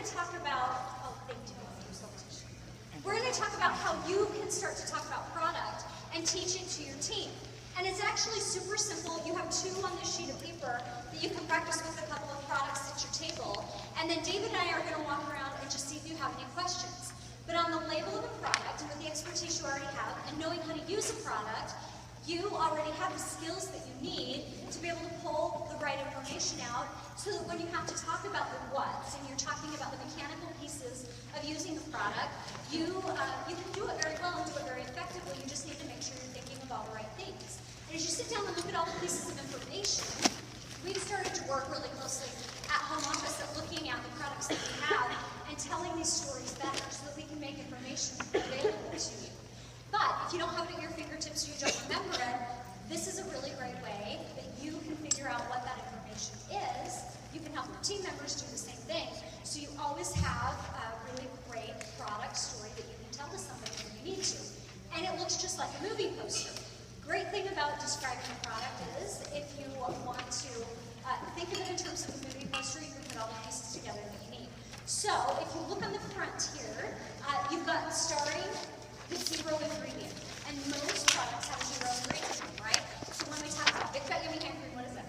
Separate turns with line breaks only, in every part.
to talk about, oh, thank you so much. We're going to talk about how you can start to talk about product and teach it to your team. And it's actually super simple. You have 2 on this sheet of paper that you can practice with a couple of products at your table. And then David and I are going to walk around and just see if you have any questions. But on the label of a product, and with the expertise you already have, and knowing how to use a product, you already have the skills that you need to be able to pull the right information out so that when you have to talk about the what's and you're talking about the mechanical pieces of using the product, you can do it very well and do it very effectively. You just need to make sure you're thinking of all the right things. And as you sit down and look at all the pieces of information, we've started to work really closely at home office at looking at the products that we have and telling these stories better so that we can make information available to you. But if you don't have it at your fingertips or you don't remember it, this is a really great way that you can figure out what that information is. You can help your team members do the same thing. So you always have a really great product story that you can tell to somebody when you need to. And it looks just like a movie poster. Great thing about describing a product is if you want to think of it in terms of a movie poster, you can put all the pieces together that you need. So if you look on the front here, you've got starring the 0 ingredient. And most products have a 0 ingredient, right? So when we talk about Big Fat Yummy Hand Cream, what is that?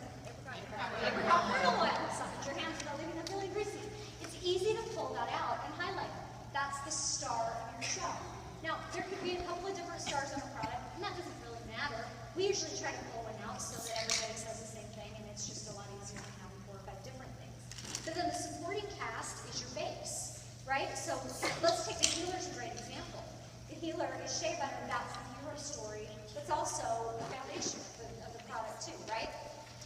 Apricot kernel oil. Stop at your hands without leaving them really greasy. It's easy to pull that out and highlight it. That's the star of your show. Now, there could be a couple of different stars on a product, and that doesn't really matter. We usually try to pull one out so that everybody says the same thing, and it's just a lot easier than having 4 or 5 different things. But then the supporting cast is your base, right? So let's take the healer's a great example. The healer is shea butter, that's the hero story. That's also the foundation of the product too, right?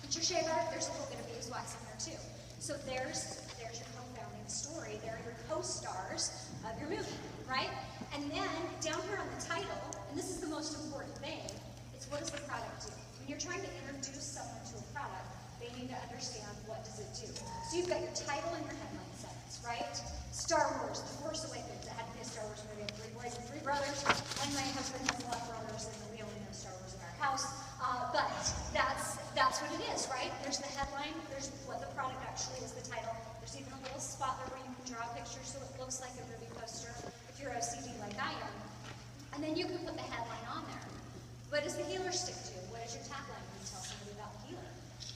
It's your shea butter, there's a little bit of beeswax in there too. So there's your co-founding story. They're your co-stars of your movie, right? And then down here on the title, and this is the most important thing, it's what does the product do? When you're trying to introduce someone to a product, they need to understand what does it do. So you've got your title and your headline sentence, right? Star Wars, The Force Awakens. It had to be a Star Wars movie. I have 3 boys and 3 brothers, and my husband has a lot of brothers, and we only know Star Wars in our house. But that's what it is, right? There's the headline, there's what the product actually is, the title. There's even a little spot there where you can draw a picture so it looks like a movie poster if you're OCD like I am. And then you can put the headline on there. What does the healer stick to? What is your tagline when you tell somebody about the healer?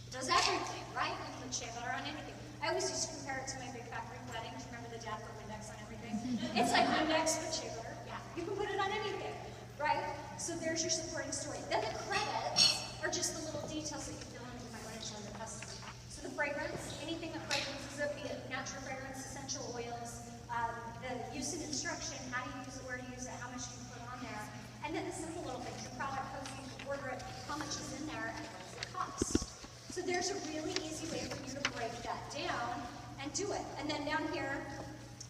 It does everything, right? You can put shea butter on anything. I always used to compare it to my big fat Greek wedding. Do you remember the dad put Windex on everything? It's like Windex with shea butter. Yeah, you can put it on anything, right? So there's your supporting story. Then the credits are just the little details that you fill in that you might want to show your customer. So the fragrance, anything that fragrances it, be it natural fragrance, essential oils, the use and instruction, how to use it, where to use it, how much you can put on there. And then the simple little things, your product codes, you can order it, how much is in there, and what does it cost. So there's a really easy way for you to break that down and do it. And then down here,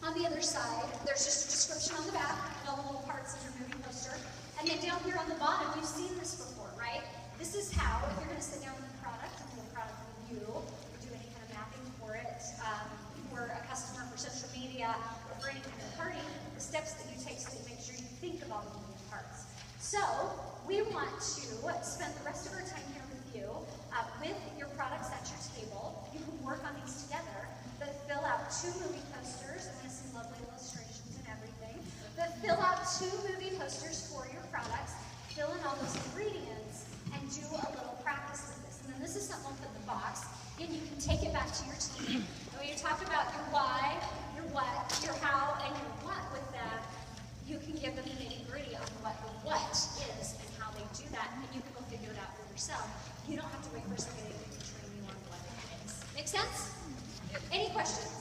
on the other side, there's just a description on the back, and all the little parts of your movie poster. And then down here on the bottom, you've seen this before, right? This is how, if you're going to sit down with a product and do a product review, or do any kind of mapping for it, for a customer, for social media, or for any kind of party, the steps that you take so that you make sure you think of all the moving parts. So, we want to spend the rest of our time here with you, with your products at your table. You can work on these together, but fill out 2 movie posters. I'm going to see lovely illustrations and everything. But fill out 2 movie posters for your products, fill in all those ingredients, and do a little practice with this. And then this is something we'll put in the box, and you can take it back to your team. And when you talk about your why, your what, your how, and your what with them, you can give them the nitty-gritty on what the what is and how they do that, and you can go figure it out for yourself. You don't have to wait for somebody to train you on what it is. Make sense? Any questions?